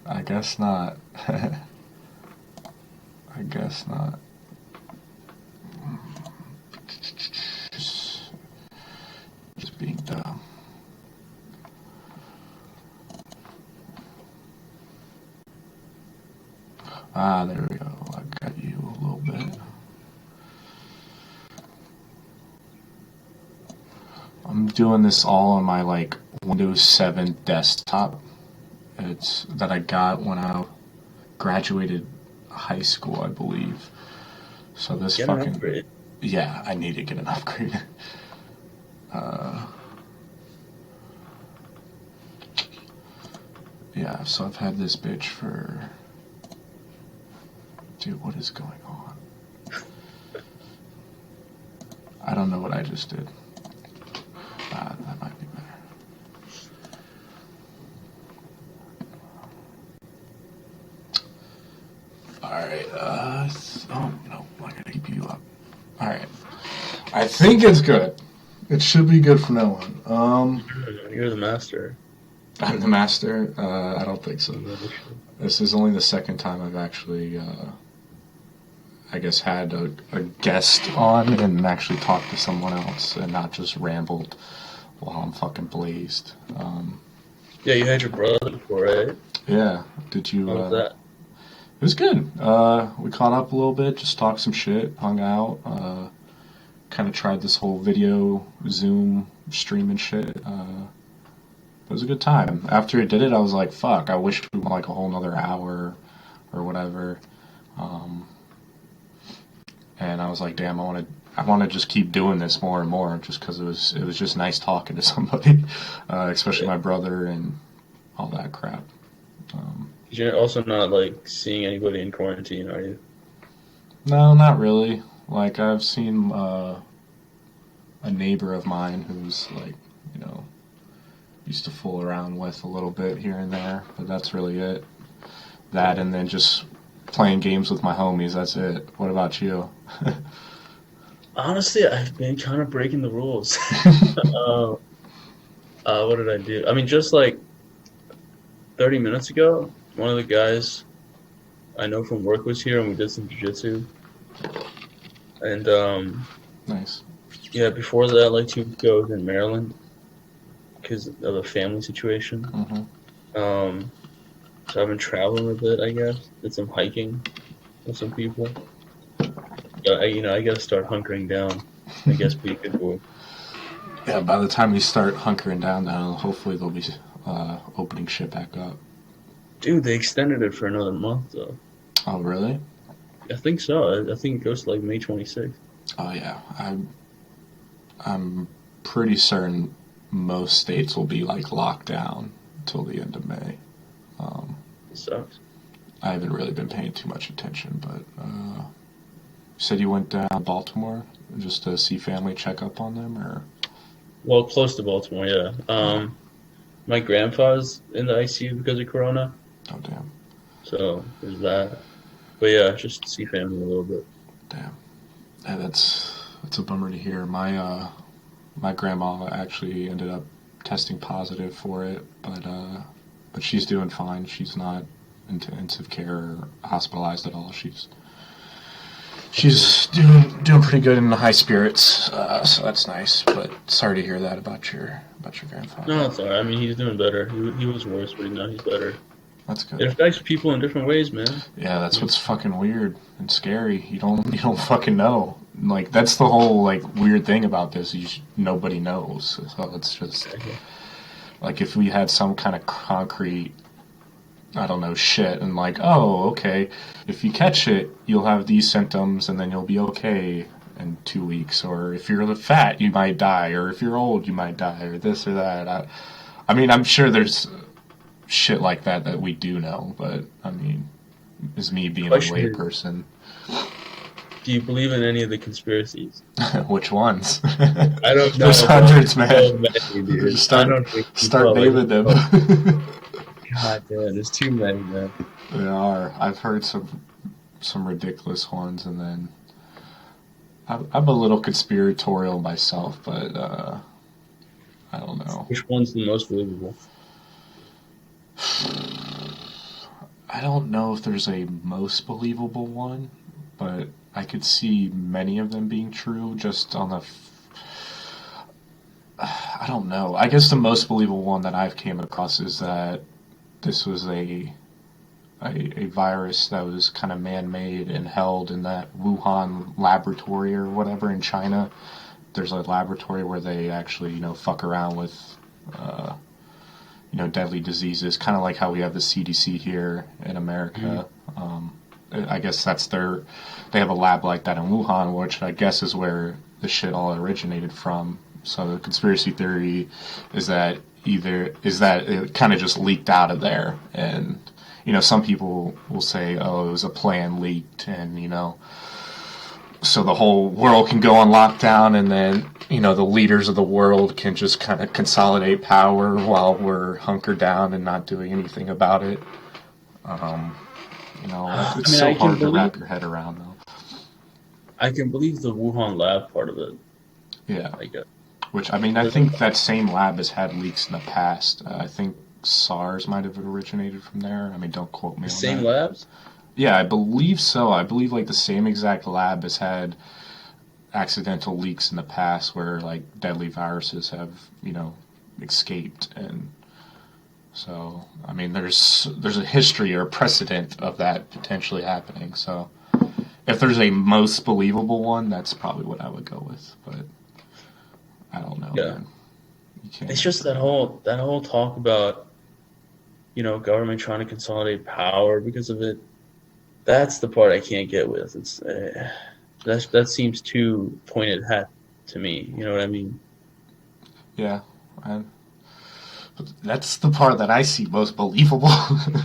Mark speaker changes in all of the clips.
Speaker 1: I guess not. I guess not. Just being dumb. Ah, there we go. I got you a little bit. I'm doing this all on my like Windows 7 desktop. It's that I got when I graduated high school, I believe. So this
Speaker 2: Get an
Speaker 1: fucking
Speaker 2: upgrade.
Speaker 1: yeah, I need to get an upgrade. Yeah, so I've had this bitch for. Dude, what is going on? I don't know what I just did. That might be better. Alright, oh, no, I gotta keep you up. Alright. I think it's good. It should be good from now on.
Speaker 2: You're the master.
Speaker 1: I'm the master? I don't think so. This is only the second time I've actually, I guess, had a guest on and actually talked to someone else and not just rambled while I'm fucking blazed.
Speaker 2: Yeah, you had your brother before, right?
Speaker 1: Yeah, did you,
Speaker 2: How was that?
Speaker 1: It was good. We caught up a little bit, just talked some shit, hung out, kind of tried this whole video Zoom streaming shit. It was a good time. After I did it, I was like, fuck, I wish we went like a whole nother hour or whatever. And I was like, damn, I want to just keep doing this more and more, just because it was just nice talking to somebody, especially my brother and all that crap.
Speaker 2: You're also not like seeing anybody in quarantine, are you?
Speaker 1: No, not really. Like I've seen a neighbor of mine who's like, you know, used to fool around with a little bit here and there, but that's really it. That and then just playing games with my homies, that's it. What about you?
Speaker 2: Honestly, I've been kind of breaking the rules. uh, what did I do? I mean, just like 30 minutes ago, one of the guys I know from work was here and we did some jiu-jitsu. And
Speaker 1: Nice.
Speaker 2: yeah, before that, like 2 weeks ago, I was in Maryland because of a family situation.
Speaker 1: Mm-hmm.
Speaker 2: So I've been traveling a bit, I guess. Did some hiking with some people. I gotta start hunkering down. I guess be a good boy.
Speaker 1: Yeah, by the time we start hunkering down now, hopefully they'll be opening shit back up.
Speaker 2: Dude, they extended it for another month though.
Speaker 1: Oh, really?
Speaker 2: I think so. I think it goes to like May 26th.
Speaker 1: Oh, yeah. I'm pretty certain most states will be like locked down until the end of May.
Speaker 2: It sucks.
Speaker 1: I haven't really been paying too much attention, but you said you went down to Baltimore just to see family, check up on them, or?
Speaker 2: Well, close to Baltimore, yeah. My grandpa's in the ICU because of Corona,
Speaker 1: Oh, damn.
Speaker 2: so there's that. But yeah, just see family a little bit.
Speaker 1: Damn. Yeah, that's a bummer to hear. My grandma actually ended up testing positive for it, but she's doing fine. She's not into intensive care or hospitalized at all. She's doing pretty good in the high spirits, so that's nice. But sorry to hear that about your grandfather.
Speaker 2: No, it's alright. I mean, he's doing better. He was worse, but now he's better.
Speaker 1: That's
Speaker 2: It
Speaker 1: good.
Speaker 2: affects people in different ways, man.
Speaker 1: Yeah, that's what's fucking weird and scary. You don't fucking know. Like that's the whole like weird thing about this. Nobody knows. So it's just like if we had some kind of concrete, I don't know, shit, and like, oh, okay, if you catch it, you'll have these symptoms, and then you'll be okay in 2 weeks. Or if you're fat, you might die. Or if you're old, you might die. Or this or that. I mean, I'm sure there's shit like that we do know, but I mean, is me being a
Speaker 2: Question
Speaker 1: lay
Speaker 2: is,
Speaker 1: person.
Speaker 2: do you believe in any of the conspiracies?
Speaker 1: Which ones?
Speaker 2: I don't know,
Speaker 1: There's
Speaker 2: bro.
Speaker 1: hundreds,
Speaker 2: So
Speaker 1: man.
Speaker 2: many, dude.
Speaker 1: Just
Speaker 2: I don't think
Speaker 1: start
Speaker 2: people are
Speaker 1: naming them.
Speaker 2: God damn, there's too many, man.
Speaker 1: There are. I've heard some ridiculous ones, and then I'm a little conspiratorial myself, but I don't know.
Speaker 2: Which one's the most believable?
Speaker 1: I don't know if there's a most believable one, but I could see many of them being true just on the. I don't know. I guess the most believable one that I've came across is that this was a virus that was kind of man-made and held in that Wuhan laboratory or whatever in China. There's a laboratory where they actually, fuck around with, deadly diseases, kind of like how we have the CDC here in America. I guess they have a lab like that in Wuhan, which I guess is where the shit all originated from. So the conspiracy theory is that it kind of just leaked out of there, and some people will say, oh, it was a plan leaked, and so the whole world can go on lockdown, and then the leaders of the world can just kind of consolidate power while we're hunkered down and not doing anything about it. It's so hard to wrap your head around, though.
Speaker 2: I can believe the Wuhan lab part of it.
Speaker 1: Yeah. Which, I think that same lab has had leaks in the past. I think SARS might have originated from there. Don't quote me on that.
Speaker 2: The same labs?
Speaker 1: Yeah, I believe so. I believe, the same exact lab has had accidental leaks in the past where, deadly viruses have, escaped. And so, there's a history or a precedent of that potentially happening. So, if there's a most believable one, that's probably what I would go with. But I don't know.
Speaker 2: Yeah.
Speaker 1: Man.
Speaker 2: It's just that whole talk about, government trying to consolidate power because of it. That's the part I can't get with. It's that seems too pointed hat to me. You know what I mean?
Speaker 1: Yeah. That's the part that I see most believable.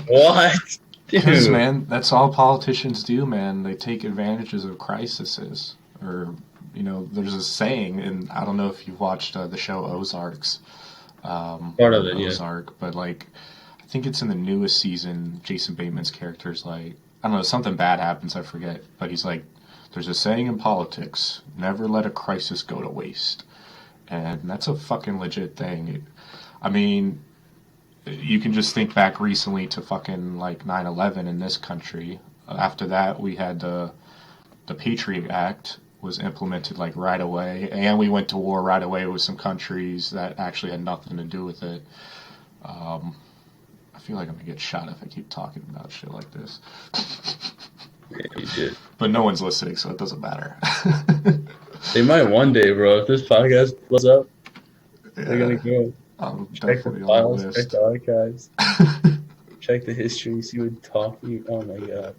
Speaker 2: What?
Speaker 1: Because, man, that's all politicians do, man. They take advantages of crises. Or, there's a saying, and I don't know if you've watched the show Ozarks.
Speaker 2: Part of it,
Speaker 1: Ozark, yeah. But, I think it's in the newest season, Jason Bateman's character's I don't know, something bad happens, I forget. But he's like, there's a saying in politics, never let a crisis go to waste. And that's a fucking legit thing. You can just think back recently to fucking 9/11 in this country. After that, we had the Patriot Act was implemented right away, and we went to war right away with some countries that actually had nothing to do with it. I feel like I'm gonna get shot if I keep talking about shit like this.
Speaker 2: Yeah, you did.
Speaker 1: But no one's listening, so it doesn't matter.
Speaker 2: They might one day, bro. If this podcast blows up, they're gonna go. Check the files, check the archives, check the history, see what talking. Oh my god,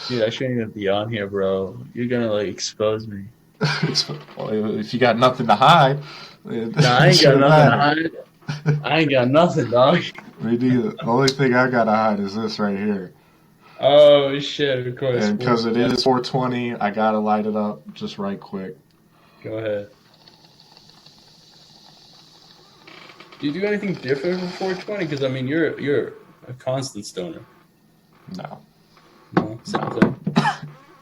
Speaker 2: dude, I shouldn't even be on here, bro. You're gonna expose me.
Speaker 1: If you got nothing to hide,
Speaker 2: nah, I ain't got nothing to hide. I ain't got nothing, dog.
Speaker 1: Me neither. The only thing I gotta hide is this right here.
Speaker 2: Oh shit! Of course.
Speaker 1: And because it is 420, I gotta light it up just right quick.
Speaker 2: Go ahead. Do you do anything different for 420? Because you're a constant stoner.
Speaker 1: No,
Speaker 2: same thing.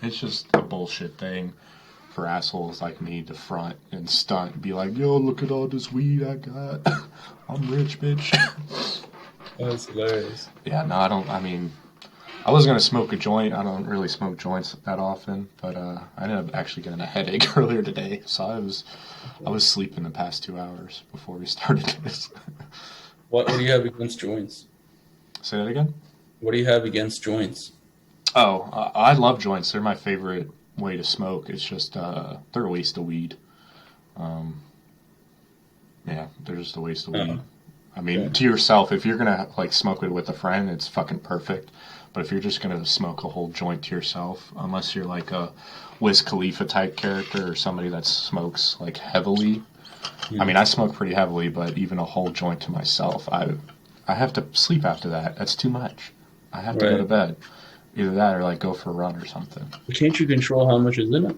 Speaker 1: It's just a bullshit thing for assholes like me to front and stunt and be like, "Yo, look at all this weed I got. I'm rich, bitch."
Speaker 2: Oh, that's hilarious.
Speaker 1: Yeah, no, I don't. I was gonna smoke a joint. I don't really smoke joints that often, but I ended up actually getting a headache earlier today, so I was sleeping the past 2 hours before we started this.
Speaker 2: What do you have against joints?
Speaker 1: Say that again?
Speaker 2: What do you have against joints?
Speaker 1: Oh, I love joints. They're my favorite way to smoke. It's just they're a waste of weed. Yeah, they're just a waste of weed. To yourself, if you're gonna smoke it with a friend, it's fucking perfect. But if you're just gonna smoke a whole joint to yourself, unless you're a Wiz Khalifa type character or somebody that smokes heavily. I smoke pretty heavily, but even a whole joint to myself, I have to sleep after that. That's too much. I have to go to bed. Either that or go for a run or something.
Speaker 2: Can't you control how much is in it?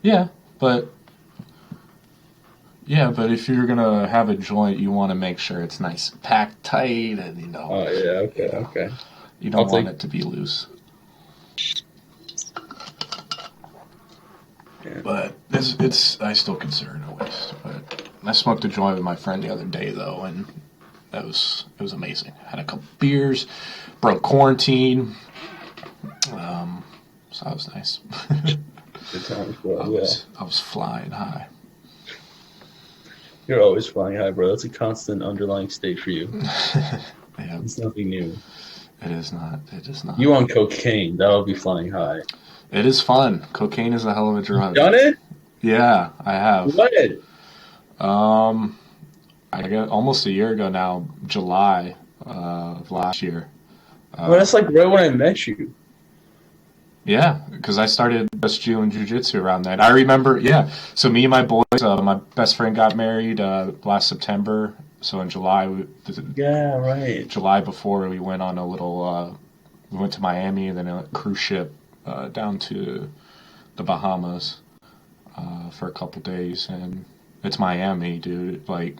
Speaker 1: Yeah, but if you're gonna have a joint, you want to make sure it's nice and packed tight, and
Speaker 2: Oh yeah, okay.
Speaker 1: You don't want it to be loose. Yeah. But it's I still consider it a waste. But I smoked a joint with my friend the other day though, and it was amazing. Had a couple beers, broke quarantine. So that was nice.
Speaker 2: Good times, bro.
Speaker 1: I was flying high.
Speaker 2: You're always flying high, bro. That's a constant underlying state for you.
Speaker 1: Yeah,
Speaker 2: It's nothing new.
Speaker 1: it is not. It is not.
Speaker 2: You on cocaine, that would be flying high.
Speaker 1: It is fun. Cocaine is a hell of a drug.
Speaker 2: Done it?
Speaker 1: Yeah, I have.
Speaker 2: What?
Speaker 1: I got almost a year ago now, July of last year.
Speaker 2: Well, that's like right when I met you.
Speaker 1: Yeah, because I started SGU and Jiu-Jitsu around then. I remember, yeah. So me and my boys, my best friend got married last September. So in July,
Speaker 2: Yeah, right.
Speaker 1: July before, we went on a little, we went to Miami and then a cruise ship down to the Bahamas for a couple days. And it's Miami, dude. Like,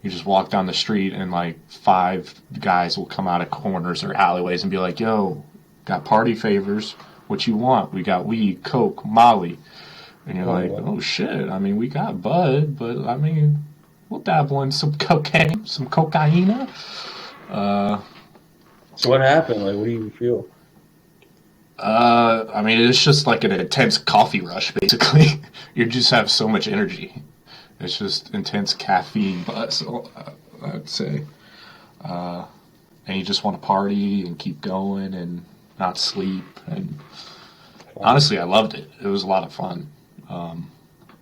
Speaker 1: you just walk down the street and like 5 guys will come out of corners or alleyways and be like, yo, got party favors. What you want? We got weed, coke, Molly. And you're like, oh shit. I mean, we got bud, but I mean, we'll dabble in some cocaine, some cocaina.
Speaker 2: So what happened? Like, what do you feel?
Speaker 1: I mean, it's just like an intense coffee rush, basically. You just have so much energy. It's just intense caffeine buzz, I'd say. And you just want to party and keep going and not sleep. And honestly, I loved it. It was a lot of fun.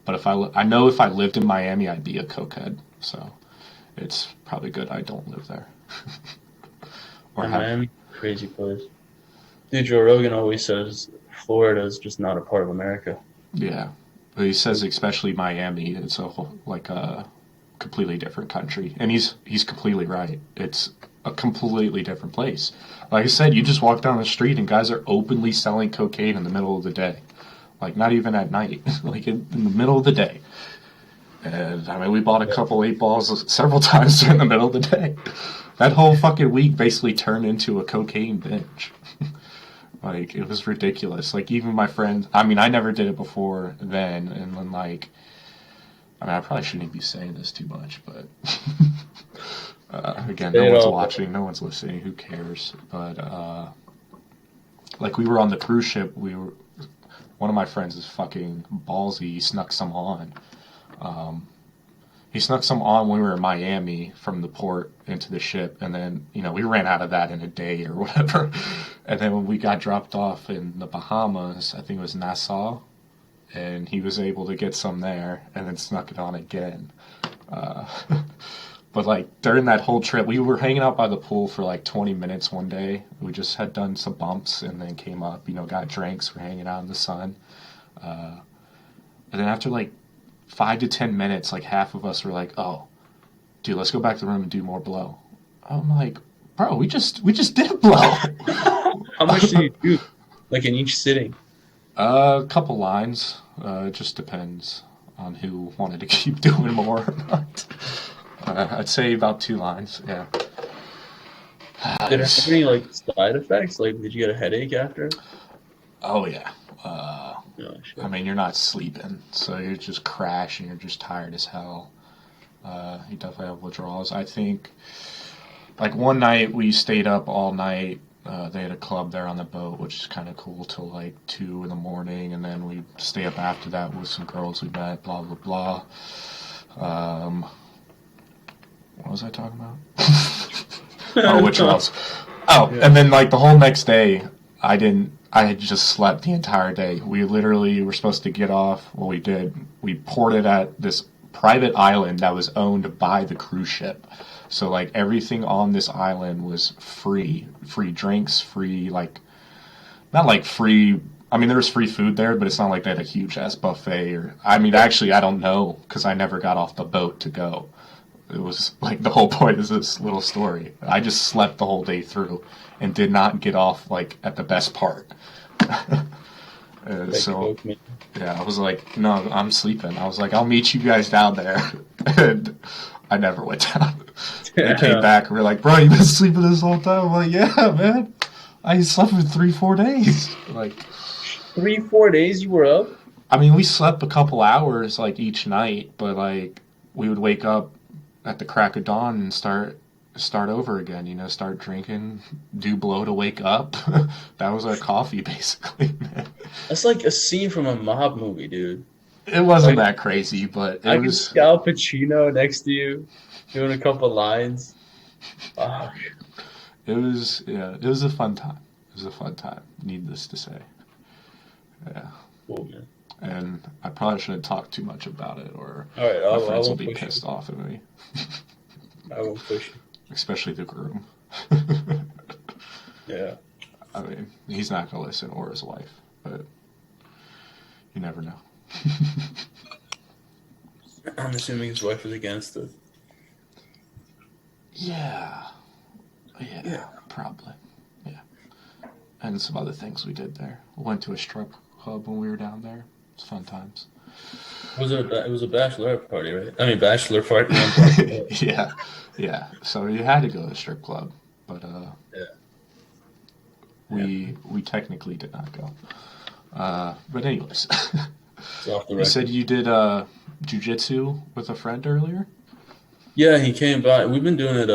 Speaker 1: But I know if I lived in Miami, I'd be a cokehead. So it's probably good I don't live there.
Speaker 2: Miami, crazy place. Dude, Joe Rogan always says Florida is just not a part of America.
Speaker 1: Yeah. But he says especially Miami, it's like a completely different country. And he's completely right. It's a completely different place. Like I said, you just walk down the street and guys are openly selling cocaine in the middle of the day. Like, not even at night. Like, in the middle of the day. And, I mean, we bought a couple 8-balls several times during the middle of the day. That whole fucking week basically turned into a cocaine binge. Like, it was ridiculous. Like, even my friends, I mean, I never did it before then, and then, like, I mean, I probably shouldn't be saying this too much, but, again, no one's watching, no one's listening, who cares? But, like, we were on the cruise ship, one of my friends is fucking ballsy, he snuck some on. He snuck some on when we were in Miami from the port into the ship, and then, you know, we ran out of that in a day or whatever. And then when we got dropped off in the Bahamas, I think it was Nassau, and he was able to get some there and then snuck it on again. But, like, during that whole trip, we were hanging out by the pool for, like, 20 minutes one day. We just had done some bumps and then came up, you know, got drinks, we're hanging out in the sun. And then after, like, 5 to 10 minutes, like, half of us were like, oh, dude, let's go back to the room and do more blow. I'm like, bro, we just did blow.
Speaker 2: How much do you do, like, in each sitting?
Speaker 1: A couple lines. It just depends on who wanted to keep doing more or not. I'd say about 2 lines, yeah.
Speaker 2: Did it have any, like, side effects? Like, did you get a headache after?
Speaker 1: Oh, yeah.
Speaker 2: Shit.
Speaker 1: I mean, you're not sleeping, so you're just crashing, you're just tired as hell. You definitely have withdrawals. I think, like, one night we stayed up all night. They had a club there on the boat, which is kind of cool, till like 2 in the morning, and then we stay up after that with some girls we met, blah, blah, blah. What was I talking about? Oh, withdrawals. Oh, yeah. And then, like, the whole next day, I had just slept the entire day. We literally were supposed to get off. Well, we did. We ported at this private island that was owned by the cruise ship. So, like, everything on this island was free. Free drinks, free, like, not like free, I mean, there was free food there, but it's not like they had a huge-ass buffet or, I mean, actually, I don't know, because I never got off the boat to go. It was, like, the whole point is this little story. I just slept the whole day through and did not get off, like, at the best part. So, yeah, I was like, no, I'm sleeping. I was like, I'll meet you guys down there. And I never went down. They came back and were like, bro, you been sleeping this whole time? I'm like, yeah, man. I slept for 3-4 days. Like,
Speaker 2: 3-4 days you were up?
Speaker 1: I mean, we slept a couple hours, like, each night, but, like, we would wake up at the crack of dawn and start over again. You know, start drinking, do blow to wake up. That was our coffee, basically. Man.
Speaker 2: That's like a scene from a mob movie, dude.
Speaker 1: It wasn't
Speaker 2: Like
Speaker 1: that crazy, but it
Speaker 2: I can
Speaker 1: was.
Speaker 2: see Al Pacino next to you doing a couple lines. Fuck.
Speaker 1: It was, yeah. It was a fun time. It was a fun time. Needless to say. Yeah.
Speaker 2: Cool, man.
Speaker 1: And I probably shouldn't talk too much about it, or
Speaker 2: All right,
Speaker 1: my
Speaker 2: I
Speaker 1: friends will
Speaker 2: won't
Speaker 1: be
Speaker 2: push
Speaker 1: pissed
Speaker 2: you.
Speaker 1: off at me.
Speaker 2: I won't push you.
Speaker 1: Especially the groom.
Speaker 2: Yeah.
Speaker 1: I mean, he's not going to listen, or his wife, but you never know.
Speaker 2: I'm assuming his wife is against it.
Speaker 1: Yeah. Yeah, probably. Yeah. And some other things we did there. We went to a strip club when we were down there. It's fun times.
Speaker 2: It was a bachelorette party, right? I mean, bachelor party.
Speaker 1: Yeah. So you had to go to the strip club, but
Speaker 2: Yeah.
Speaker 1: we technically did not go. But anyways,
Speaker 2: It's off the
Speaker 1: you
Speaker 2: record.
Speaker 1: said you did jujitsu with a friend earlier.
Speaker 2: Yeah, he came by. We've been doing it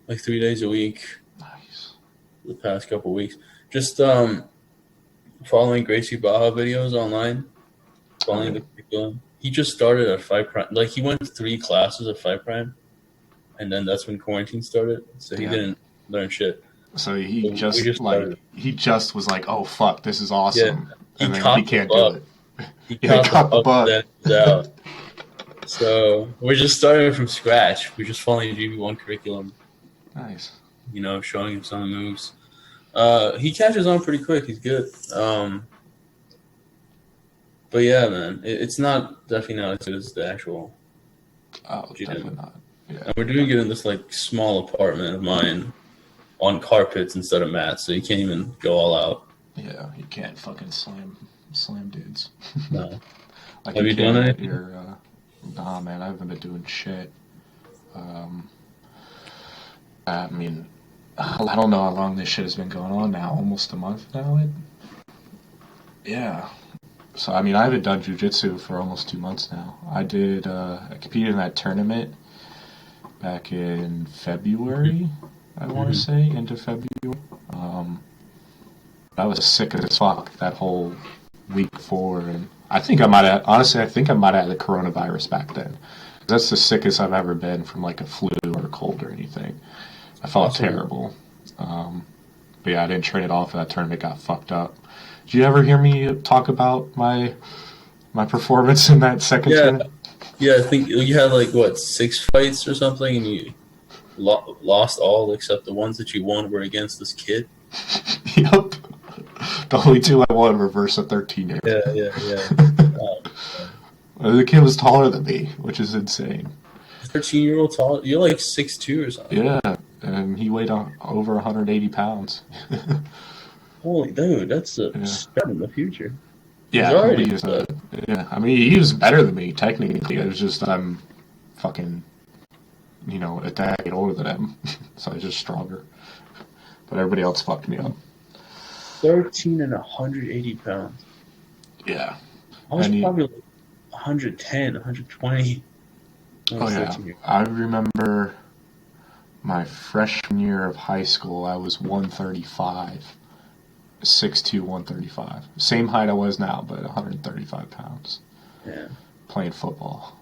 Speaker 2: like 3 days a week
Speaker 1: Nice.
Speaker 2: the past couple weeks. Just following Gracie Baja videos online, following the curriculum. He just started at Five Prime. Like he went to 3 classes at Five Prime, and then that's when quarantine started. So he didn't learn shit.
Speaker 1: So
Speaker 2: So
Speaker 1: he
Speaker 2: we
Speaker 1: just
Speaker 2: just
Speaker 1: like
Speaker 2: started.
Speaker 1: he just was like, "Oh fuck, this is awesome,"
Speaker 2: He
Speaker 1: and then
Speaker 2: caught
Speaker 1: he
Speaker 2: the
Speaker 1: can't
Speaker 2: bug.
Speaker 1: do it.
Speaker 2: He
Speaker 1: Yeah,
Speaker 2: caught the bug,
Speaker 1: bug.
Speaker 2: then it was out. So we're just starting from scratch. We're just following GB1 curriculum.
Speaker 1: Nice.
Speaker 2: You know, showing him some of the moves. He catches on pretty quick. He's good. But yeah, man, it's definitely not as good as the actual.
Speaker 1: Oh,
Speaker 2: Gym.
Speaker 1: definitely not. Yeah.
Speaker 2: And we're doing it in this like small apartment of mine on carpets instead of mats, so you can't even go all out.
Speaker 1: Yeah, you can't fucking slam dudes.
Speaker 2: No.
Speaker 1: Like
Speaker 2: Have you
Speaker 1: can
Speaker 2: done
Speaker 1: at
Speaker 2: it?
Speaker 1: your, nah, man, I haven't been doing shit. I mean, I don't know how long this shit has been going on now. Almost a month now. Yeah. So I mean, I haven't done jujitsu for almost 2 months now. I competed in that tournament back in February. I want to say into February. I was sick as fuck that whole week before, and I think I might have had the coronavirus back then. That's the sickest I've ever been from like a flu or a cold or anything. I felt terrible. But yeah, I didn't train at all for that tournament. Got fucked up. Did you ever hear me talk about my performance in that second tournament?
Speaker 2: Yeah, I think you had like what 6 fights or something, and you lost all except the ones that you won were against this kid.
Speaker 1: Yep. The only 2 I won were versus a 13-year-old.
Speaker 2: Yeah.
Speaker 1: The kid was taller than me, which is insane.
Speaker 2: 13-year-old tall. You're like 6'2" or something.
Speaker 1: Yeah, and he weighed over 180 pounds.
Speaker 2: Holy dude, that's a step in the future.
Speaker 1: Yeah,
Speaker 2: already
Speaker 1: I mean, he was better than me, technically. It was just I'm fucking, a decade older than him. So I was just stronger. But everybody else fucked me up.
Speaker 2: 13 and 180 pounds.
Speaker 1: Yeah.
Speaker 2: I was probably like 110, 120.
Speaker 1: Oh, yeah. I remember my freshman year of high school, I was 135. 6'2", 135. Same height I was now, but 135 pounds.
Speaker 2: Yeah.
Speaker 1: Playing football.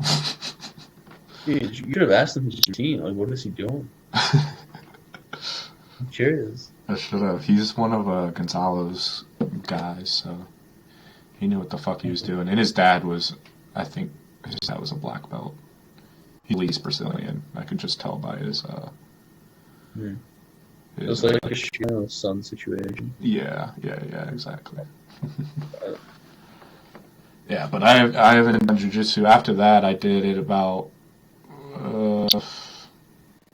Speaker 2: Dude, you should have asked him his routine. Like, what is he doing? I'm curious.
Speaker 1: I should have. He's one of Gonzalo's guys, so he knew what the fuck he was doing. And his dad was, I think, a black belt. He's Brazilian. I could just tell by his.
Speaker 2: It was like a Shino son situation.
Speaker 1: Yeah, exactly. Yeah, but I haven't done jiu-jitsu. After that, I did it about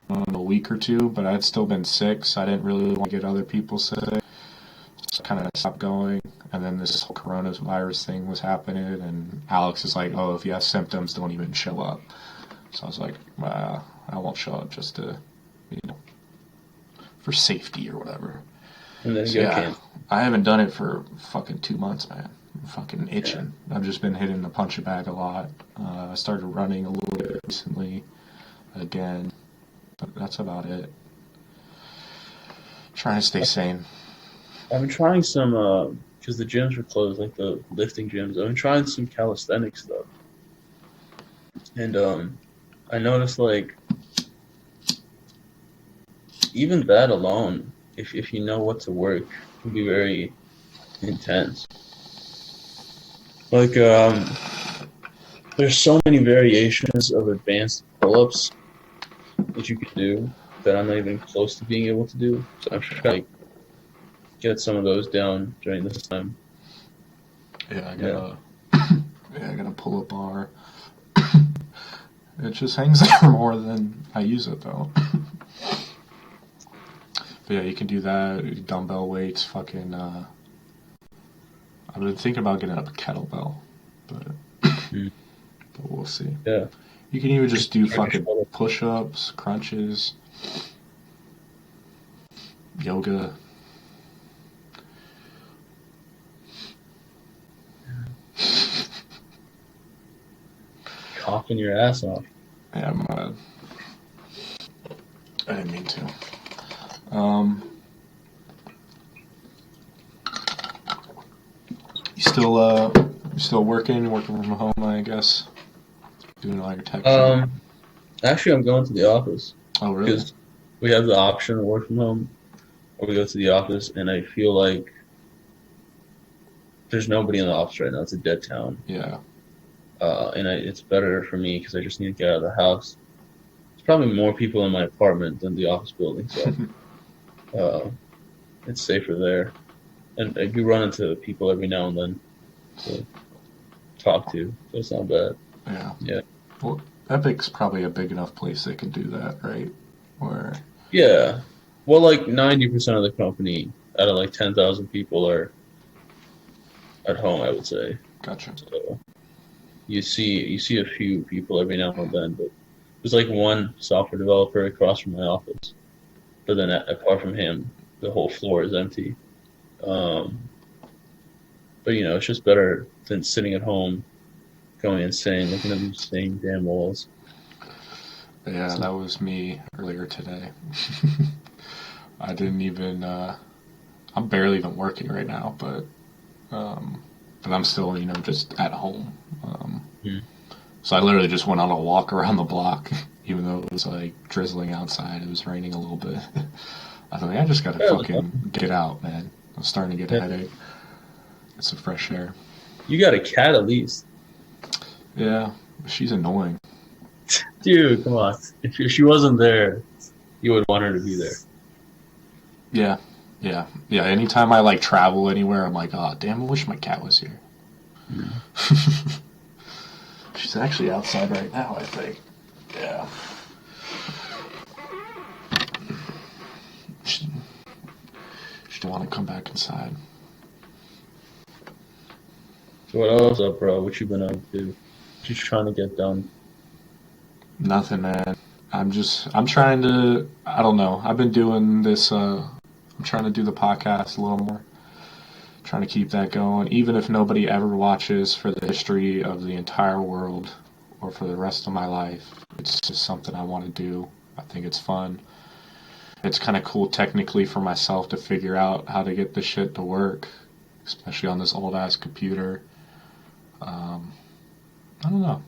Speaker 1: a week or 2, but I'd still been sick, so I didn't really want to get other people sick. So I kind of stopped going, and then this whole coronavirus thing was happening, and Alex is like, "Oh, if you have symptoms, don't even show up." So I was like, "I won't show up just to, for safety or whatever."
Speaker 2: And then
Speaker 1: I haven't done it for fucking 2 months, man. I'm fucking itching. I've just been hitting the punching bag a lot. I started running a little bit recently again, but that's about it. Trying to stay sane.
Speaker 2: I've been trying some, because the gyms were closed, like the lifting gyms. I've been trying some calisthenic stuff. And I noticed, like, even that alone, if you know what to work, can be very intense. Like, there's so many variations of advanced pull-ups that you can do that I'm not even close to being able to do. So I'm trying to like, get some of those down during this time.
Speaker 1: Yeah,
Speaker 2: Yeah.
Speaker 1: I gotta pull a bar. It just hangs there more than I use it though. But yeah, you can do that. Dumbbell weights, fucking. I've been thinking about getting up a kettlebell, but
Speaker 2: Mm.
Speaker 1: but we'll see.
Speaker 2: Yeah.
Speaker 1: You can even just do fucking push-ups, crunches, yoga.
Speaker 2: Coughing your ass off.
Speaker 1: Yeah, I didn't mean to. Um, you still working from home, I guess. Doing all your tech shit.
Speaker 2: Actually, I'm going to the office
Speaker 1: Oh, really?
Speaker 2: because we have the option to work from home, or we go to the office, and I feel like there's nobody in the office right now. It's a dead town.
Speaker 1: Yeah.
Speaker 2: It's better for me because I just need to get out of the house. There's probably more people in my apartment than the office building, so it's safer there. And I do run into people every now and then to talk to, so it's not bad.
Speaker 1: Yeah.
Speaker 2: Yeah.
Speaker 1: Well, Epic's probably a big enough place they can do that, right? Or
Speaker 2: Yeah. Well, like 90% of the company out of like 10,000 people are at home, I would say.
Speaker 1: gotcha.
Speaker 2: So you see a few people every now and then, but there's like one software developer across from my office. But then apart from him, the whole floor is empty. Um, but it's just better than sitting at home, going insane, looking at these same damn walls.
Speaker 1: Yeah, that was me earlier today. I didn't even. I'm barely even working right now, but I'm still, just at home.
Speaker 2: Hmm.
Speaker 1: So I literally just went on a walk around the block, even though it was like drizzling outside. It was raining a little bit. I thought, I just gotta fucking get out, man. I'm starting to get a headache. Get some fresh air.
Speaker 2: You got a cat at least.
Speaker 1: Yeah, she's annoying.
Speaker 2: Dude, come on. If she wasn't there, you would want her to be there.
Speaker 1: Yeah, yeah. Anytime I like travel anywhere, I'm like, oh damn, I wish my cat was here.
Speaker 2: Mm.
Speaker 1: She's actually outside right now, I think. Yeah. She don't want to come back inside.
Speaker 2: So what else up, bro? What you been up to? Just trying to get done.
Speaker 1: Nothing, man. I'm trying to, I don't know. I've been doing this, I'm trying to do the podcast a little more. Trying to keep that going. Even if nobody ever watches for the history of the entire world or for the rest of my life, it's just something I want to do. I think it's fun. It's kind of cool technically for myself to figure out how to get this shit to work, especially on this old ass computer. I don't know.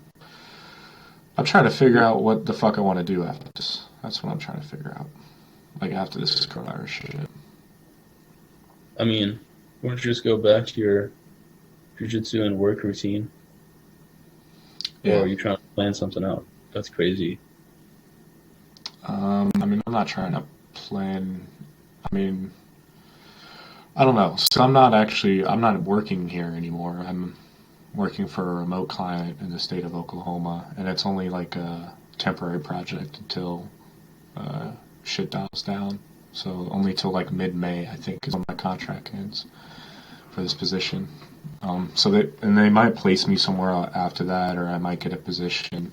Speaker 1: I'm trying to figure out what the fuck I want to do after this. That's what I'm trying to figure out. Like after this coronavirus shit.
Speaker 2: I mean, why don't you just go back to your jiu-jitsu and work routine?
Speaker 1: Yeah.
Speaker 2: Or are you trying to plan something out? That's crazy.
Speaker 1: I mean, I'm not trying to plan. I mean, I don't know. So I'm not working here anymore. I'm working for a remote client in the state of Oklahoma, and it's only like a temporary project until shit dials down. So only till like mid-May, I think, is when my contract ends for this position. They might place me somewhere after that, or I might get a position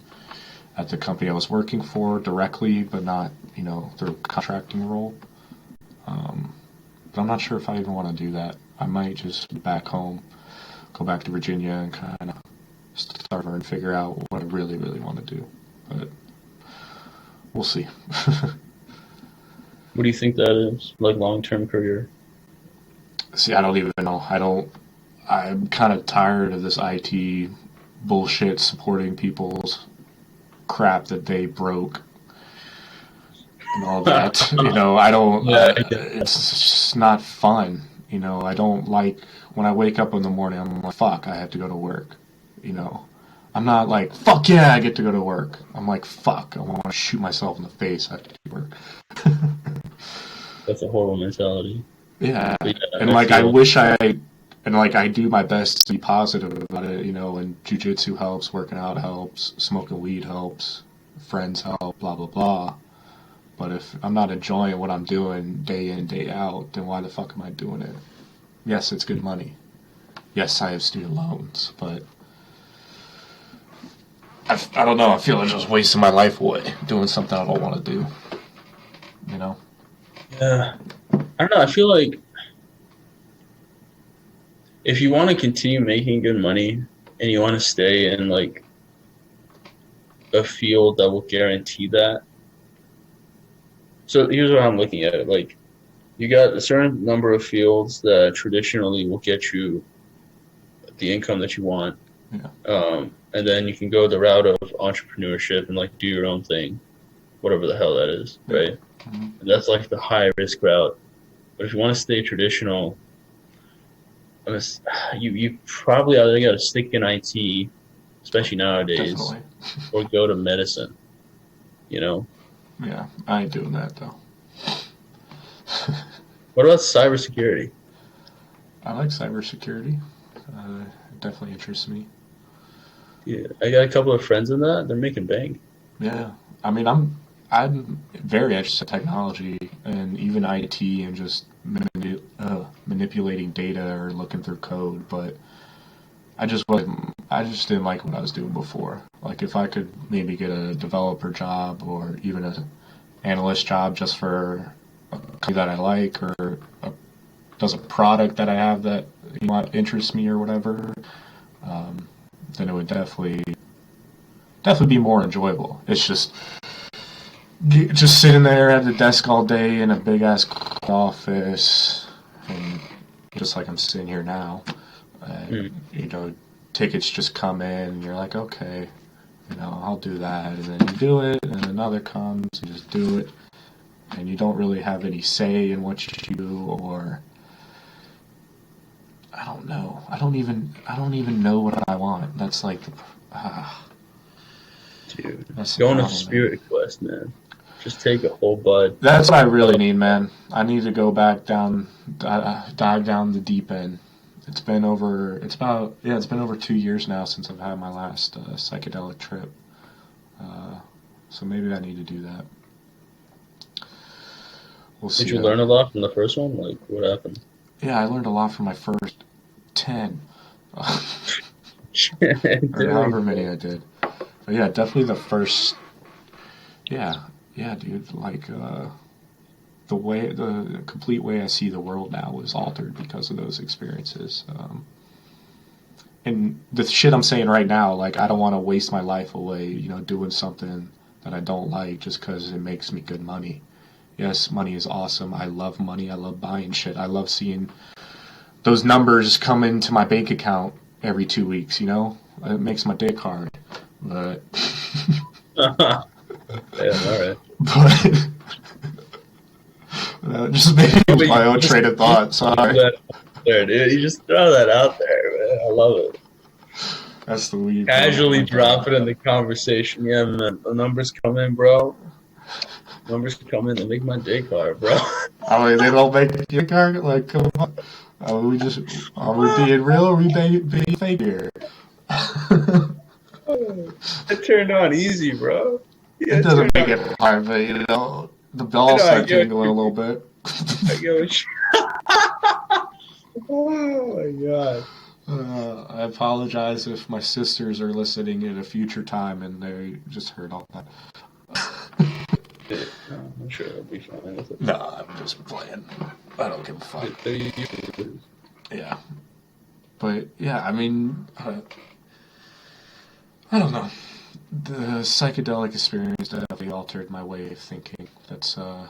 Speaker 1: at the company I was working for directly, but not, through a contracting role. But I'm not sure if I even want to do that. I might just be back home, go back to Virginia, and kind of start over and figure out what I really, really want to do. but we'll see.
Speaker 2: What do you think that is? Like long-term career?
Speaker 1: See, I don't even know. I'm kind of tired of this IT bullshit supporting people's crap that they broke and all that. I don't.
Speaker 2: Yeah.
Speaker 1: It's just not fun. I don't like when I wake up in the morning. I'm like, fuck, I have to go to work. I'm not like, fuck yeah, I get to go to work. I'm like, fuck, I want to shoot myself in the face. I have to do work.
Speaker 2: That's a horrible mentality.
Speaker 1: Yeah,
Speaker 2: But yeah,
Speaker 1: and like I do my best to be positive about it. And jujitsu helps, working out helps, smoking weed helps, friends help, blah blah blah. But if I'm not enjoying what I'm doing day in, day out, then why the fuck am I doing it? Yes, it's good money. Yes, I have student loans, but I don't know. I feel like I'm just wasting my life away doing something I don't want to do.
Speaker 2: Yeah. I don't know. I feel like if you want to continue making good money and you want to stay in like a field that will guarantee that. So here's what I'm looking at. Like you got a certain number of fields that traditionally will get you the income that you want.
Speaker 1: Yeah.
Speaker 2: And then you can go the route of entrepreneurship and like do your own thing, whatever the hell that is, right?
Speaker 1: Mm-hmm.
Speaker 2: And that's like the high risk route. But if you want to stay traditional, you probably either got to stick in IT, especially nowadays,
Speaker 1: Definitely.
Speaker 2: or go to medicine.
Speaker 1: Yeah, I ain't doing that though.
Speaker 2: What about cybersecurity?
Speaker 1: I like cybersecurity. It definitely interests me.
Speaker 2: Yeah, I got a couple of friends in that. They're making bank.
Speaker 1: Yeah, I mean, I'm very interested in technology and even IT and just manipulating data or looking through code. But I just didn't like what I was doing before. Like if I could maybe get a developer job or even an analyst job just for a company that I like or does a product that I have that interests me or whatever, then it would definitely be more enjoyable. It's just sitting there at the desk all day in a big ass office, and just like I'm sitting here now, tickets just come in, and you're like, okay, I'll do that, and then you do it, and another comes, you just do it, and you don't really have any say in what you do, or I don't know. I don't even know what I want. That's like
Speaker 2: Dude,
Speaker 1: that's
Speaker 2: go on a
Speaker 1: problem,
Speaker 2: spirit quest, man. Just take a whole bud.
Speaker 1: That's what I really need, man. I need to go back down, dive down the deep end. It's been over 2 years now since I've had my last psychedelic trip. So maybe I need to do that. We'll see.
Speaker 2: Did you learn a lot from the first one? Like, what happened?
Speaker 1: Yeah, I learned a lot from my first 10. or however many I did. But yeah, definitely the first. Yeah, dude. Like the complete way I see the world now was altered because of those experiences. And the shit I'm saying right now, like I don't want to waste my life away, doing something that I don't like just because it makes me good money. Yes, money is awesome. I love money. I love buying shit. I love seeing those numbers come into my bank account every 2 weeks. It makes my dick hard. But
Speaker 2: Yeah, all right.
Speaker 1: But just maybe my own train of thought. Sorry.
Speaker 2: There, dude. You just throw that out there, man. I love it.
Speaker 1: That's the weed.
Speaker 2: Casually drop it in the conversation. Yeah, man. The numbers come in, bro. Numbers come in. They make my dick hard, bro.
Speaker 1: I mean, they don't make your car. Like, come on. Are we being real or are we being fake here?
Speaker 2: It turned on easy, bro. Yeah,
Speaker 1: It doesn't make it hard, but the balls start tingling a little bit.
Speaker 2: I get Oh my god.
Speaker 1: I apologize if my sisters are listening at a future time and they just heard all that.
Speaker 2: No, I'm sure they'll be fine with it.
Speaker 1: No, I'm just playing. I don't give a fuck. Yeah. But, yeah, I mean, I don't know. the psychedelic experience definitely altered my way of thinking. That's why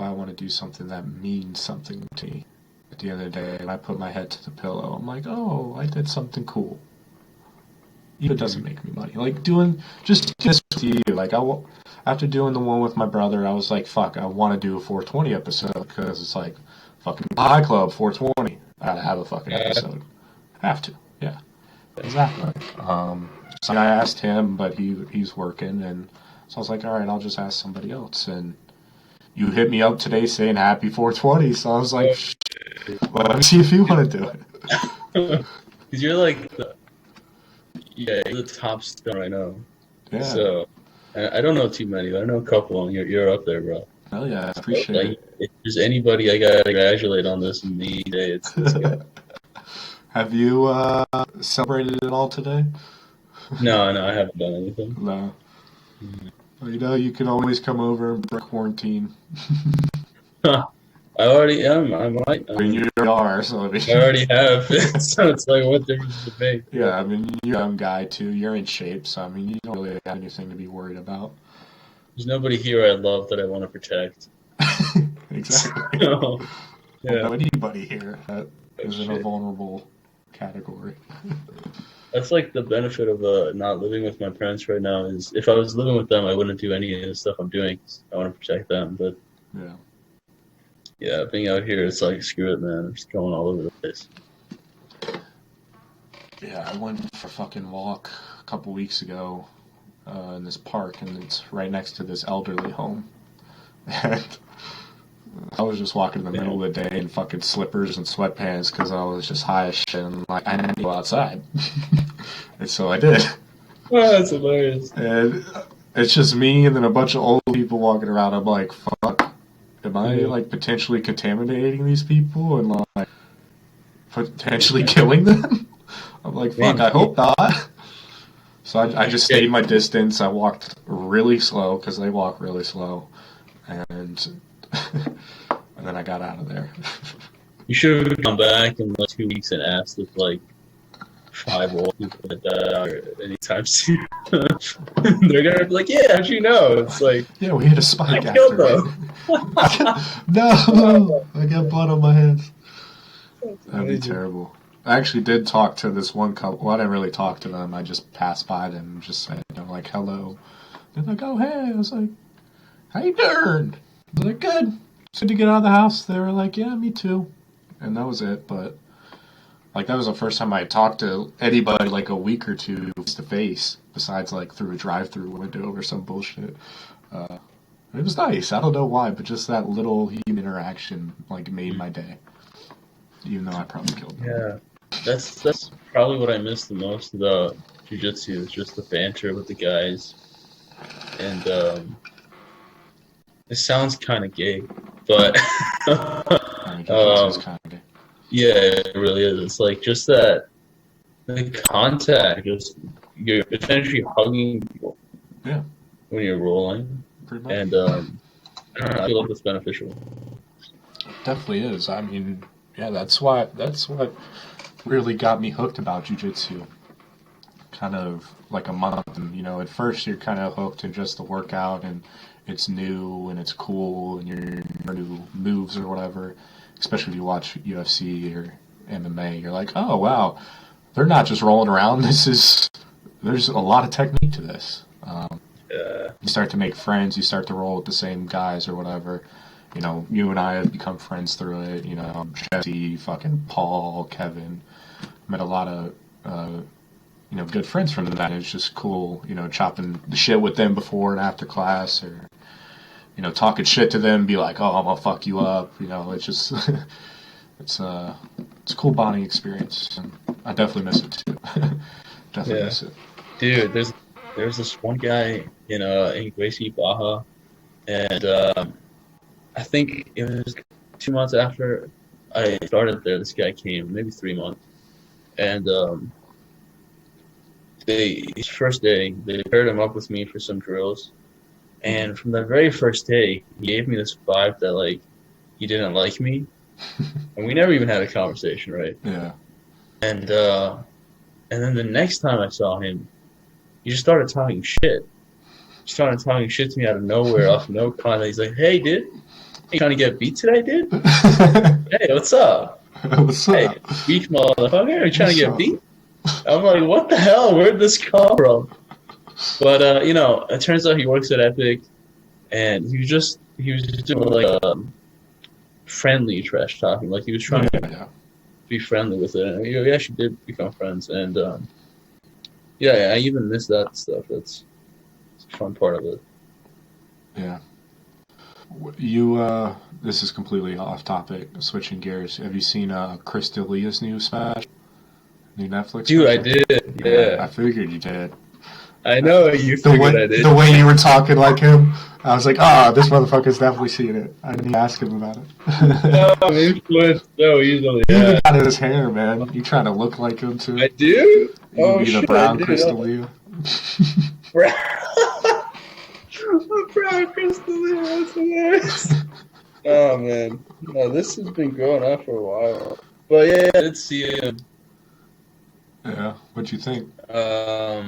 Speaker 1: I want to do something that means something to me. At the end of the day, when I put my head to the pillow, I'm like, oh, I did something cool. Even if it doesn't make me money. Like, just this with you. Like, after doing the one with my brother, I was like, fuck, I want to do a 420 episode, because it's like, fucking High Club 420. I gotta have a fucking episode. Have to, yeah. Exactly. So I asked him, but he's working, and so I was like, all right, I'll just ask somebody else. And you hit me up today saying happy 420, so I was like, well, let me see if you want to do it.
Speaker 2: Because you're like, you're the top star I know.
Speaker 1: Yeah.
Speaker 2: So, I don't know too many, but I know a couple, and you're up there, bro.
Speaker 1: Oh yeah, I appreciate it.
Speaker 2: If there's anybody I gotta congratulate on this me day, it's this guy.
Speaker 1: Have you celebrated it all today?
Speaker 2: No, I haven't done anything.
Speaker 1: No. Well, you can always come over and break quarantine.
Speaker 2: I already am. I might.
Speaker 1: I mean, you are, so I mean...
Speaker 2: I already have. So it's like, what difference does it make?
Speaker 1: Yeah, I mean, you're a young guy, too. You're in shape, so, I mean, you don't really have anything to be worried about.
Speaker 2: There's nobody here I love that I want to protect.
Speaker 1: Exactly.
Speaker 2: So,
Speaker 1: yeah. I don't know anybody here that is in a vulnerable category.
Speaker 2: That's like the benefit of not living with my parents right now, is if I was living with them, I wouldn't do any of the stuff I'm doing. I want to protect them, but yeah, being out here, it's like, screw it, man. I'm just going all over the place.
Speaker 1: Yeah, I went for a fucking walk a couple weeks ago in this park, and it's right next to this elderly home. And I was just walking in the middle of the day in fucking slippers and sweatpants because I was just high as shit, and like, I had to go outside. And so I did.
Speaker 2: Oh, that's hilarious.
Speaker 1: And it's just me and then a bunch of old people walking around. I'm like, fuck, am I like potentially contaminating these people and like potentially killing them? I'm like, fuck, I hope not. So I just stayed my distance. I walked really slow because they walk really slow. And then I got out of there.
Speaker 2: You should have come back in like 2 weeks and asked if like 5 old people had died or anytime soon. They're gonna be like, "Yeah, how'd you know?" It's like,
Speaker 1: yeah, we had a spike
Speaker 2: I killed
Speaker 1: after
Speaker 2: them.
Speaker 1: No, I got blood on my hands. That'd be terrible. I actually did talk to this one couple. Well, I didn't really talk to them. I just passed by them and just said, like, hello. They're like, oh, hey. I was like, how you doing? I was like, good. It's good to get out of the house. They were like, yeah, me too. And that was it. But, like, that was the first time I talked to anybody, like, a week or two face to face, besides, like, through a drive-through window or some bullshit. It was nice. I don't know why, but just that little human interaction, like, made my day. Even though I probably killed them.
Speaker 2: Yeah. That's probably what I miss the most about jiu-jitsu, is just the banter with the guys. And it sounds kind of gay, but
Speaker 1: Jiu-jitsu is kind of gay.
Speaker 2: Yeah, it really is. It's like just that the contact, just you're essentially hugging people.
Speaker 1: Yeah.
Speaker 2: When you're rolling,
Speaker 1: pretty much.
Speaker 2: And I feel like it's beneficial.
Speaker 1: It definitely is. I mean, yeah, that's what really got me hooked about jiu-jitsu. Kind of like a month, and at first you're kind of hooked in just the workout, and it's new and it's cool, and your new moves or whatever. Especially if you watch UFC or MMA, you're like, oh wow, they're not just rolling around. There's a lot of technique to this. You start to make friends. You start to roll with the same guys or whatever. You and I have become friends through it. Jesse, fucking Paul, Kevin. Met a lot of, good friends from that. It's just cool, chopping the shit with them before and after class, or, talking shit to them, be like, oh, I'm gonna fuck you up. It's just, it's a cool bonding experience. And I definitely miss it too. Definitely miss it.
Speaker 2: Dude, there's this one guy in Gracie, Baja, and I think it was 2 months after I started there, this guy came, maybe 3 months. And his first day, they paired him up with me for some drills. And from the very first day, he gave me this vibe that, like, he didn't like me. And we never even had a conversation, right?
Speaker 1: Yeah.
Speaker 2: And then the next time I saw him, he just started talking shit. He started talking shit to me out of nowhere, off no context. He's like, "Hey, dude, you trying to get beat today, dude? Hey, what's up?
Speaker 1: What's
Speaker 2: Hey,
Speaker 1: up?
Speaker 2: beach motherfucker, are you trying to
Speaker 1: What's
Speaker 2: get
Speaker 1: up?
Speaker 2: beat?" I'm like, "What the hell? Where'd this come from?" But it turns out he works at Epic, and he was just doing like friendly trash talking. Like he was trying to
Speaker 1: Yeah.
Speaker 2: be friendly with it, and we actually did become friends. And yeah, I even miss that stuff. It's a fun part of it.
Speaker 1: Yeah. You, this is completely off topic, switching gears. Have you seen Chris D'Elia's new special? New Netflix
Speaker 2: Dude, I
Speaker 1: special?
Speaker 2: did.
Speaker 1: Yeah,
Speaker 2: Yeah,
Speaker 1: I figured you did.
Speaker 2: I know you
Speaker 1: The
Speaker 2: figured
Speaker 1: way
Speaker 2: I did.
Speaker 1: the way you were talking like him, I was like, this motherfucker's definitely seen it. I didn't ask him about it.
Speaker 2: Oh, I'm influenced so easily.
Speaker 1: You even
Speaker 2: Yeah,
Speaker 1: got his hair, man. You trying to look like him
Speaker 2: I
Speaker 1: too?
Speaker 2: do.
Speaker 1: You
Speaker 2: Oh
Speaker 1: be the
Speaker 2: shit, I
Speaker 1: brown
Speaker 2: did.
Speaker 1: Chris
Speaker 2: Oh,
Speaker 1: D'Elia.
Speaker 2: brown, brown crystal. That's hilarious. Oh man, no, this has been going on for a while. But yeah, I did see him.
Speaker 1: Yeah, what'd you think?
Speaker 2: I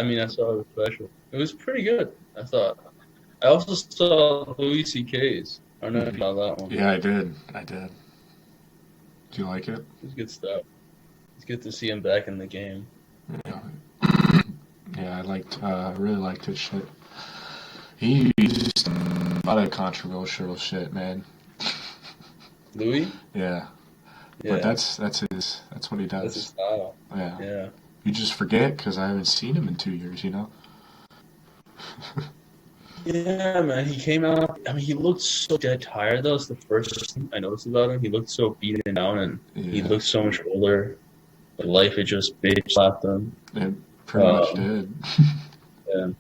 Speaker 2: mean, I saw the special. It was pretty good, I thought. I also saw Louis C.K.'s. I don't know if you saw that one.
Speaker 1: Yeah, I did. I did. Do you like it?
Speaker 2: It was good stuff. It's good to see him back in the game.
Speaker 1: Yeah. Yeah, I really liked his shit. He used a lot of controversial shit, man.
Speaker 2: Louis?
Speaker 1: Yeah, but
Speaker 2: Yeah,
Speaker 1: that's what he
Speaker 2: that's his
Speaker 1: does.
Speaker 2: style.
Speaker 1: Yeah,
Speaker 2: Yeah.
Speaker 1: you just forget because I haven't seen him in 2 years. You know.
Speaker 2: Yeah, man, he came out. I mean, he looked so dead tired. That was the first thing I noticed about him. He looked so beaten down, and he
Speaker 1: Yeah,
Speaker 2: looked so much older. Like life had just bitch slapped him.
Speaker 1: it pretty much
Speaker 2: Um,
Speaker 1: did.
Speaker 2: and,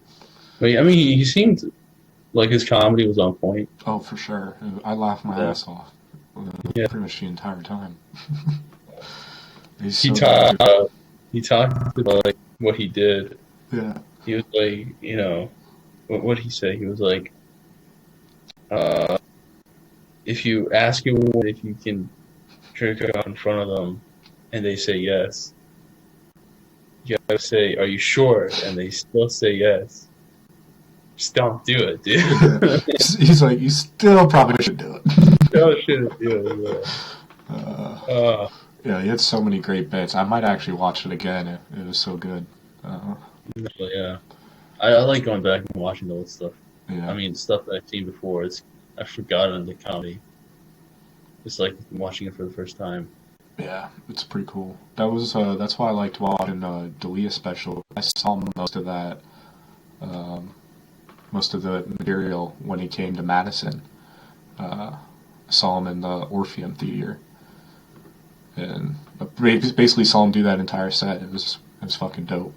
Speaker 2: but I mean, he seemed like his comedy was on point.
Speaker 1: Oh, for sure. I laughed my
Speaker 2: Yeah,
Speaker 1: ass off
Speaker 2: yeah.
Speaker 1: pretty much the entire time. He's
Speaker 2: He
Speaker 1: so good.
Speaker 2: talked. He talked about like what he did.
Speaker 1: Yeah,
Speaker 2: He was like, what did he say? He was like, uh, if you ask anyone if you can jerk off in front of them, and they say yes, you gotta say, "Are you sure?" And they still say yes. Just don't do it,
Speaker 1: yeah.
Speaker 2: dude.
Speaker 1: He's like, you still probably should do it.
Speaker 2: No shit, yeah,
Speaker 1: Uh,
Speaker 2: yeah.
Speaker 1: yeah, he had so many great bits. I might actually watch it again. It was so good. Uh,
Speaker 2: But yeah. I like going back and watching the old stuff. I
Speaker 1: yeah,
Speaker 2: mean, stuff that I've seen before. I've forgotten the comedy. It's like watching it for the first time.
Speaker 1: yeah, it's pretty cool. That's why I liked watching Dalia special. I saw um, most of the material when he came to Madison. Uh, I saw him in the Orpheum Theater, and basically saw him do that entire set. It was fucking dope.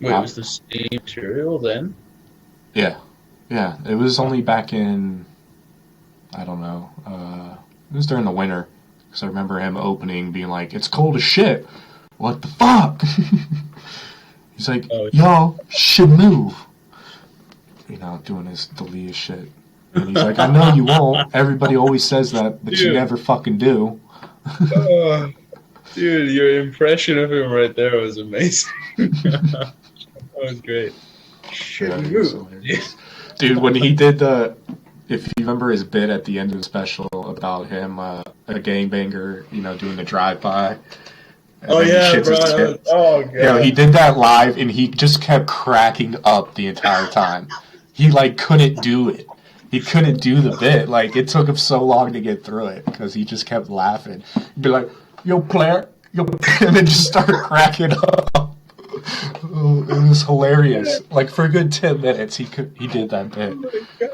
Speaker 2: Wait, it
Speaker 1: Uh,
Speaker 2: was the same material then?
Speaker 1: yeah, yeah. It was only back in I don't know. It was during the winter because I remember him opening, being like, "It's cold as shit. What the fuck?" He's like,
Speaker 2: Oh,
Speaker 1: "Y'all should move." Doing his Dalia shit. And he's like, "I know you won't. Everybody always says that, but you
Speaker 2: dude.
Speaker 1: never fucking do."
Speaker 2: Oh, dude, your impression of him right there was amazing. That was great.
Speaker 1: Yeah,
Speaker 2: Shouldn't
Speaker 1: it was
Speaker 2: move.
Speaker 1: hilarious. Dude, when he did if you remember his bit at the end of the special about him, a gangbanger, doing the drive-by, and
Speaker 2: Oh
Speaker 1: then he
Speaker 2: yeah,
Speaker 1: shits
Speaker 2: bro.
Speaker 1: his pants.
Speaker 2: Oh
Speaker 1: He
Speaker 2: god.
Speaker 1: did that live, and he just kept cracking up the entire time. He, like, couldn't do it. He couldn't do the bit. Like, it took him so long to get through it, because he just kept laughing. He'd be like, "Yo, player, yo," and then just start cracking up. Oh, it was hilarious. Like, for a good 10 minutes, he did that
Speaker 2: Oh
Speaker 1: bit.
Speaker 2: my god.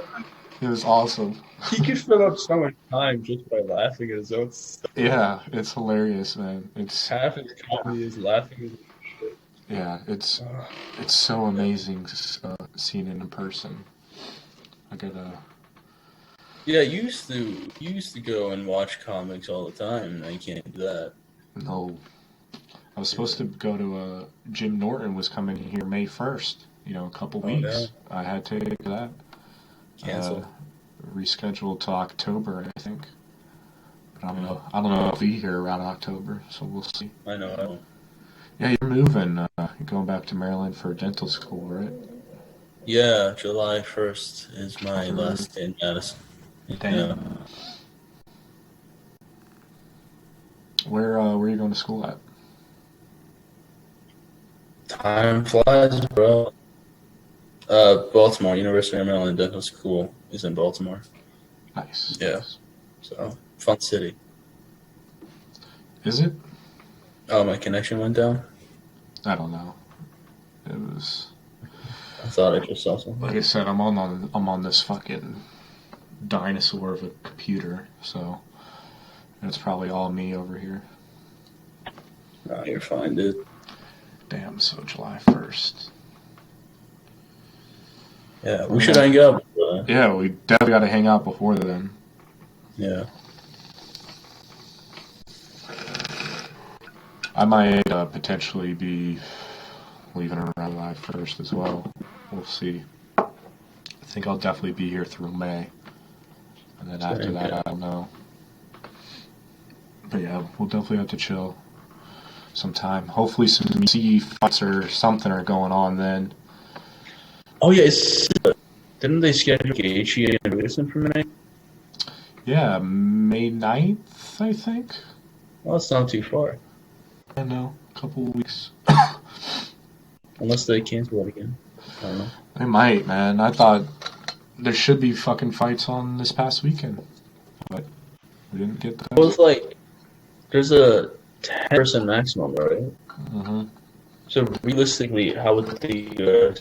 Speaker 1: It was awesome.
Speaker 2: He could fill up so much time just by laughing at his own stuff.
Speaker 1: Yeah, it's hilarious, man.
Speaker 2: Half his comedy is laughing at his own shit.
Speaker 1: Yeah,
Speaker 2: Uh,
Speaker 1: it's so amazing seeing it in person. I gotta
Speaker 2: yeah, you used to go and watch comics all the time. Now you can't do that.
Speaker 1: know. I was supposed
Speaker 2: Yeah.
Speaker 1: to go to Jim Norton was coming here May 1st. A couple
Speaker 2: Oh no,
Speaker 1: weeks. I had tickets to that. Uh,
Speaker 2: cancel.
Speaker 1: Rescheduled to October, I think. But I don't know. I don't know if he'll be here around October, so we'll see.
Speaker 2: I know. I know.
Speaker 1: Yeah, you're moving. You're going back to Maryland for dental school, right?
Speaker 2: Yeah, July 1st is my
Speaker 1: Or
Speaker 2: last day in Madison. Yeah.
Speaker 1: damn. Where are you going to school at?
Speaker 2: Time flies, bro. Baltimore, University of Maryland Dental School is in Baltimore.
Speaker 1: Nice,
Speaker 2: Yeah,
Speaker 1: nice.
Speaker 2: so fun city.
Speaker 1: Is it?
Speaker 2: Oh, my connection went down.
Speaker 1: I don't know. It was
Speaker 2: I thought I just saw
Speaker 1: like
Speaker 2: something.
Speaker 1: I said. I'm on this fucking dinosaur of a computer, so it's probably all me over here.
Speaker 2: Oh, you're fine, dude.
Speaker 1: Damn. So July 1st.
Speaker 2: Yeah,
Speaker 1: We're
Speaker 2: we should
Speaker 1: gonna.
Speaker 2: hang up.
Speaker 1: Yeah, we definitely got to hang out before then.
Speaker 2: Yeah.
Speaker 1: I might potentially be leaving around July 1st as well. We'll see. I think I'll definitely be here through May. And then after
Speaker 2: Same,
Speaker 1: that,
Speaker 2: yeah.
Speaker 1: I don't know. But yeah, we'll definitely have to chill sometime. Hopefully some CE fights or something are going on then.
Speaker 2: Oh yeah, didn't they schedule Gaethje and Wilson for May?
Speaker 1: Yeah, May 9th, I think.
Speaker 2: Well, it's not too far,
Speaker 1: I know, a couple of weeks.
Speaker 2: unless they cancel it again. I don't know.
Speaker 1: They might, man. I thought there should be fucking fights on this past weekend, but we didn't get
Speaker 2: Well,
Speaker 1: those.
Speaker 2: it's like there's a 10-person maximum, right?
Speaker 1: Mm-hmm.
Speaker 2: So realistically, how would the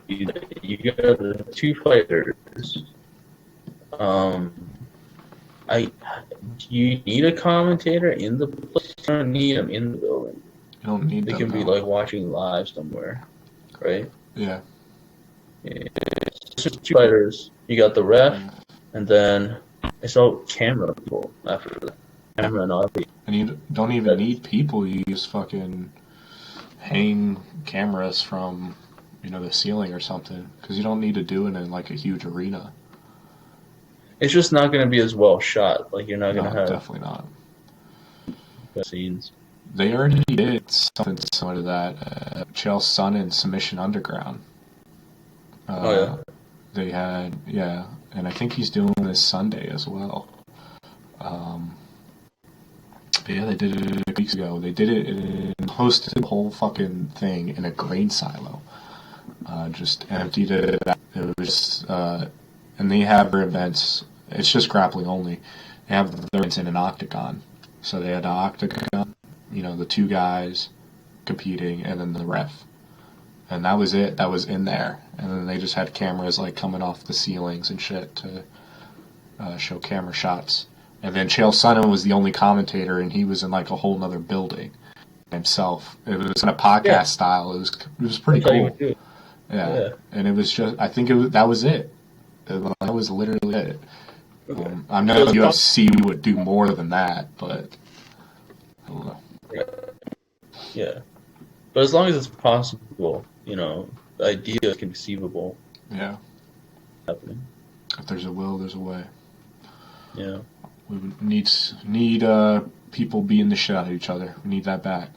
Speaker 2: you got the two fighters? Um, I do you need a commentator in the place? You don't need them in the building.
Speaker 1: You don't need
Speaker 2: They
Speaker 1: them
Speaker 2: can be
Speaker 1: now.
Speaker 2: like watching live somewhere, right?
Speaker 1: Yeah.
Speaker 2: Yeah. It's just two fighters. You got the ref, and then it's all camera people after the camera and all.
Speaker 1: And you don't even need people. You just fucking hang cameras from, the ceiling or something. Because you don't need to do it in like a huge arena.
Speaker 2: It's just not going to be as well shot. Like you're not going
Speaker 1: No,
Speaker 2: to have
Speaker 1: definitely not.
Speaker 2: scenes.
Speaker 1: They already did something similar to that. Chael Sonnen in Submission Underground.
Speaker 2: Oh yeah.
Speaker 1: They had, yeah, and I think he's doing this Sunday as well. But yeah, they did it weeks ago. They did it and hosted the whole fucking thing in a grain silo. Just emptied it out. It was, and they have their events. It's just grappling only. They have their events in an octagon. So they had an octagon, the two guys competing, and then the ref. And that was it. That was in there. And then they just had cameras like coming off the ceilings and shit to show camera shots. And then Chael Sonnen was the only commentator, and he was in like a whole other building himself. It was in a podcast style. It was pretty
Speaker 2: That's how you
Speaker 1: cool.
Speaker 2: would do it.
Speaker 1: Yeah, and it was just. I think that was it. That was literally it.
Speaker 2: Okay.
Speaker 1: I know UFC would do more than that, but I don't know.
Speaker 2: Yeah. But as long as it's possible, the idea is conceivable
Speaker 1: Yeah,
Speaker 2: happening.
Speaker 1: if there's a will, there's a way.
Speaker 2: Yeah.
Speaker 1: We would need people beating the shit out of each other. We need that back.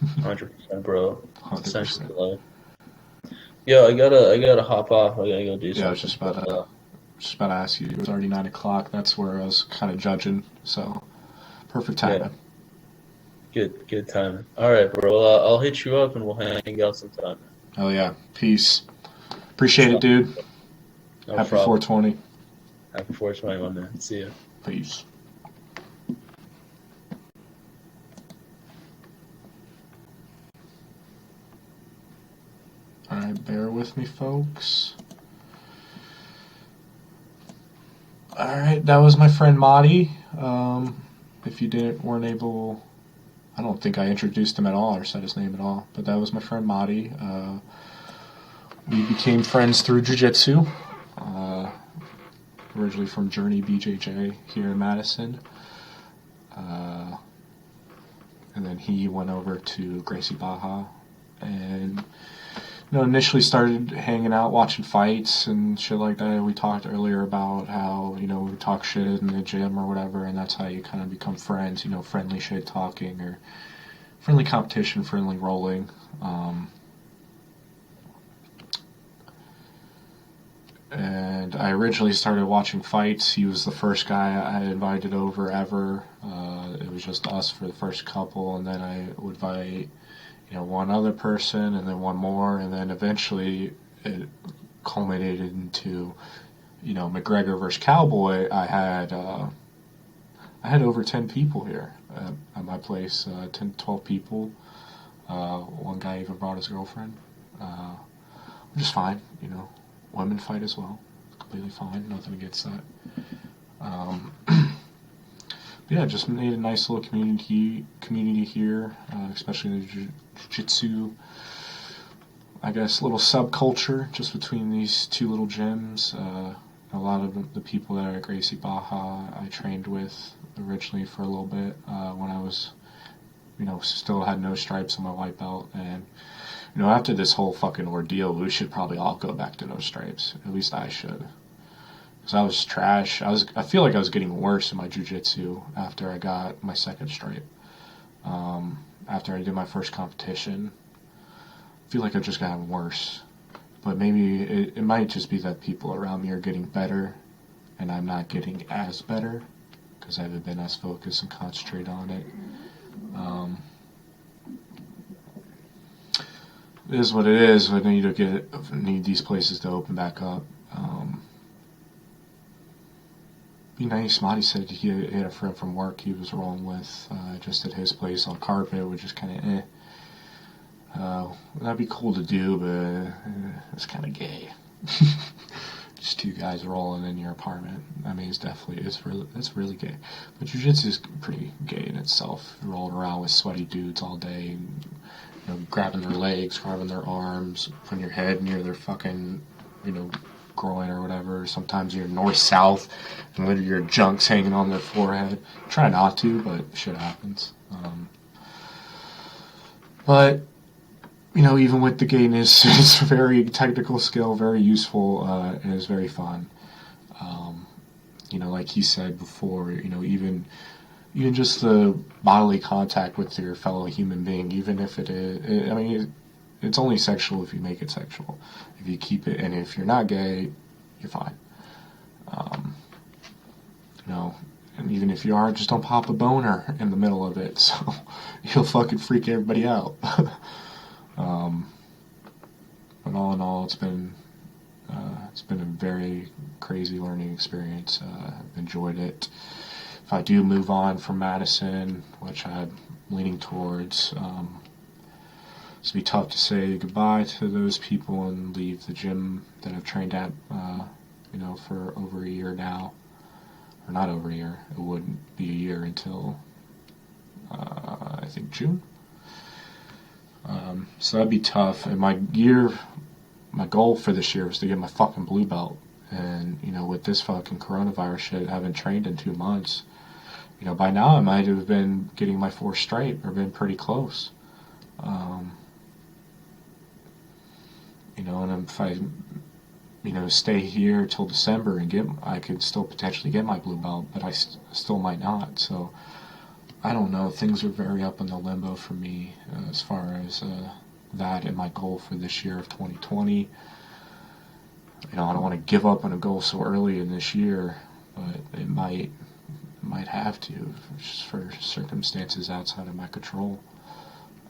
Speaker 2: 100%, bro.
Speaker 1: 100%.
Speaker 2: Essentially life. Yeah, I gotta hop off. I gotta go do something.
Speaker 1: Yeah, I was just about to ask you. It was already 9 o'clock. That's where I was kind of judging. So, perfect timing.
Speaker 2: Yeah. Good timing. All right, bro. Well, I'll hit you up and we'll hang out sometime.
Speaker 1: Hell yeah. Peace. Appreciate it, dude.
Speaker 2: No
Speaker 1: Happy
Speaker 2: problem.
Speaker 1: 420.
Speaker 2: Happy 420, my man. See ya.
Speaker 1: Peace. Alright, bear with me, folks. Alright, that was my friend Mahdi. If you weren't able, I don't think I introduced him at all or said his name at all, but that was my friend Mahdi. We became friends through jiu-jitsu. Originally from Journey BJJ here in Madison. And then he went over to Gracie Baja and initially started hanging out, watching fights and shit like that. We talked earlier about how, we talk shit in the gym or whatever, and that's how you kind of become friends, friendly shit talking or friendly competition, friendly rolling. And I originally started watching fights. He was the first guy I invited over ever. It was just us for the first couple, and then I would invite, one other person, and then one more, and then eventually it culminated into, McGregor versus Cowboy. I had over 10 people here at my place, 10 to 12 people. One guy even brought his girlfriend. Which is fine, Women fight as well. Completely fine. Nothing against that. But yeah, just made a nice little community here, especially in the jiu-jitsu, I guess, little subculture just between these two little gyms. A lot of the people that are at Gracie Baja I trained with originally for a little bit when I was, still had no stripes on my white belt. And, after this whole fucking ordeal, we should probably all go back to no stripes. At least I should. Because I was trash. I feel like I was getting worse in my jiu-jitsu after I got my second stripe. After I did my first competition, I feel like I've just gotten worse. But maybe it might just be that people around me are getting better, and I'm not getting as better, because I haven't been as focused and concentrated on it. It is what it is. I need these places to open back up. Be nice. Mahdi said he had a friend from work he was rolling with just at his place on carpet, which is kind of that'd be cool to do, but it's kind of gay. Just two guys rolling in your apartment. I mean, it's really gay. But jiu-jitsu is pretty gay in itself. Rolling around with sweaty dudes all day, grabbing their legs, grabbing their arms, putting your head near their fucking, groin or whatever. Sometimes you're north-south, and literally your junk's hanging on their forehead. Try not to, but shit happens. But even with the gayness, it's a very technical skill, very useful, and it's very fun. Like he said before, even just the bodily contact with your fellow human being, even if it is, it's only sexual if you make it sexual. If you keep it, and if you're not gay, you're fine. And even if you are, just don't pop a boner in the middle of it, so you'll fucking freak everybody out. But all in all, it's been a very crazy learning experience. I've enjoyed it. If I do move on from Madison, which I'm leaning towards, it's be tough to say goodbye to those people and leave the gym that I've trained at, for over a year now. Or not over a year. It wouldn't be a year until, I think, June. So that'd be tough. And my goal for this year was to get my fucking blue belt. And, with this fucking coronavirus shit, I haven't trained in 2 months. By now I might have been getting my 4th stripe or been pretty close. And if I, stay here till December and I could still potentially get my blue belt, but I still might not. So I don't know. Things are very up in the limbo for me as far as that and my goal for this year of 2020. I don't want to give up on a goal so early in this year, but it might have to, just for circumstances outside of my control.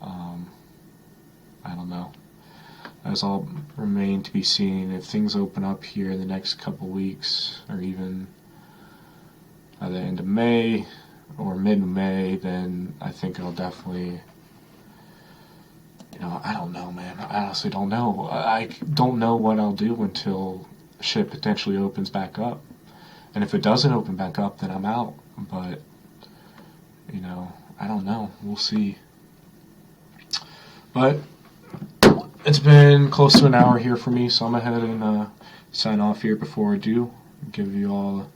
Speaker 1: I don't know. As all remain to be seen. If things open up here in the next couple weeks, or even by the end of May or mid-May, then I think I'll definitely, I don't know, man. I honestly don't know. I don't know what I'll do until shit potentially opens back up. And if it doesn't open back up, then I'm out. But, I don't know. We'll see. But it's been close to an hour here for me, so I'm going to head and sign off here before I do. Give you all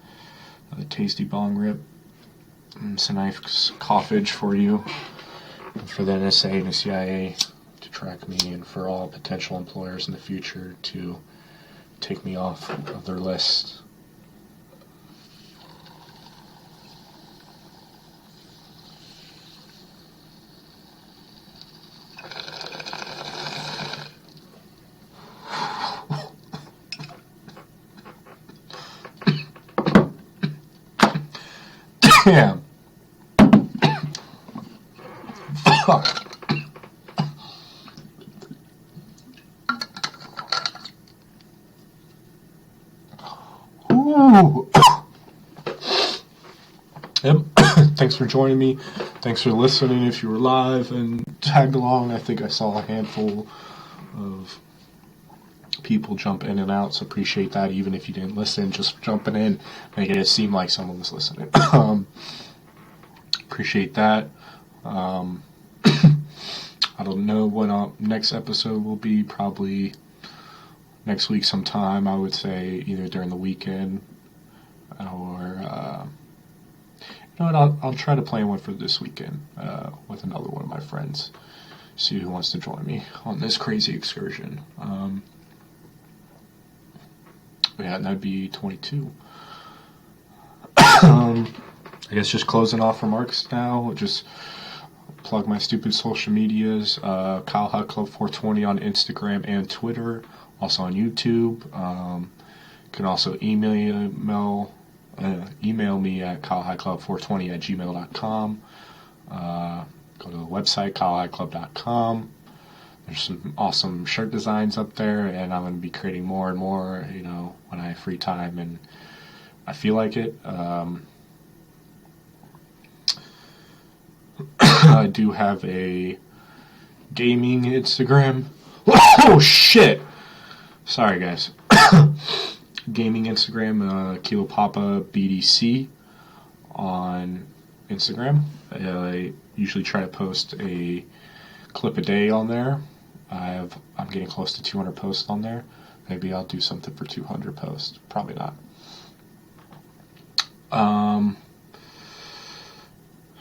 Speaker 1: a tasty bong rip. And some nice coffage for you. And for the NSA and the CIA to track me, and for all potential employers in the future to take me off of their list. Yeah. Fuck. Ooh. Yep. Thanks for joining me. Thanks for listening if you were live and tagged along. I think I saw a handful of people jump in and out, so appreciate that. Even if you didn't listen, just jumping in, making it seem like someone was listening. Appreciate that. I don't know what next episode will be. Probably next week sometime. I would say either during the weekend or you know what? I'll try to plan one for this weekend with another one of my friends. See who wants to join me on this crazy excursion. Yeah, and that'd be 22. I guess just closing off remarks now. Just plug my stupid social medias. Kyle Hut Club 420 on Instagram and Twitter. Also on YouTube. Can also email me at kylehighclub420@gmail.com. Go to the website, kylehighclub.com. There's some awesome shirt designs up there, and I'm going to be creating more and more, you know, when I have free time and I feel like it. I do have a gaming Instagram. Oh, shit! Sorry, guys. Gaming Instagram, Kilo Papa BDC on Instagram. I usually try to post a clip a day on there. I'm getting close to 200 posts on there. Maybe I'll do something for 200 posts. Probably not.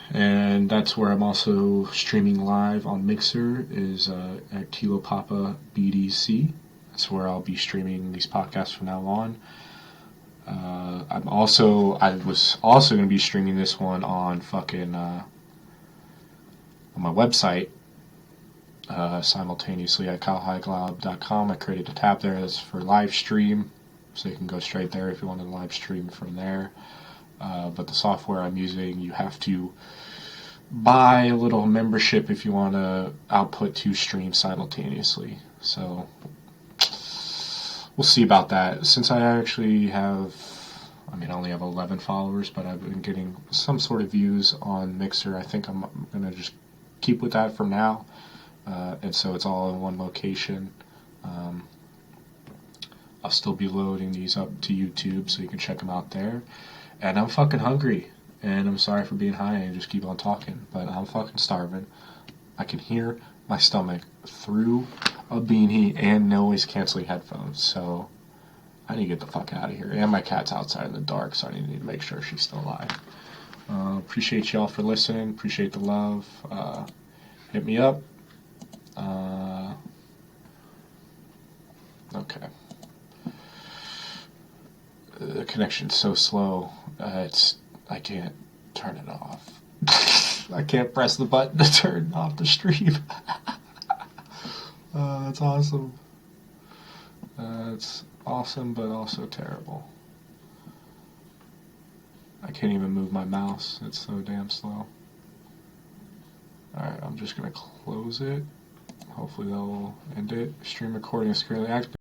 Speaker 1: And that's where I'm also streaming live on Mixer is at Kilo Papa BDC. That's where I'll be streaming these podcasts from now on. I was also going to be streaming this one on fucking on my website simultaneously at kylehighclub.com. I created a tab there that's for live stream, so you can go straight there if you want to live stream from there. But the software I'm using, you have to buy a little membership if you want to output 2 streams simultaneously. So we'll see about that. Since I actually have, I only have 11 followers, but I've been getting some sort of views on Mixer. I think I'm going to just keep with that for now. And so it's all in one location. I'll still be loading these up to YouTube, so you can check them out there. And I'm fucking hungry. And I'm sorry for being high and just keep on talking, but I'm fucking starving. I can hear my stomach through a beanie and noise-canceling headphones, so I need to get the fuck out of here. And my cat's outside in the dark, so I need to make sure she's still alive. Appreciate y'all for listening. Appreciate the love. Hit me up. Okay. The connection's so slow. I can't turn it off. I can't press the button to turn off the stream. That's awesome. It's awesome, but also terrible. I can't even move my mouse. It's so damn slow. Alright, I'm just going to close it. Hopefully that will end it. Stream recording is currently active.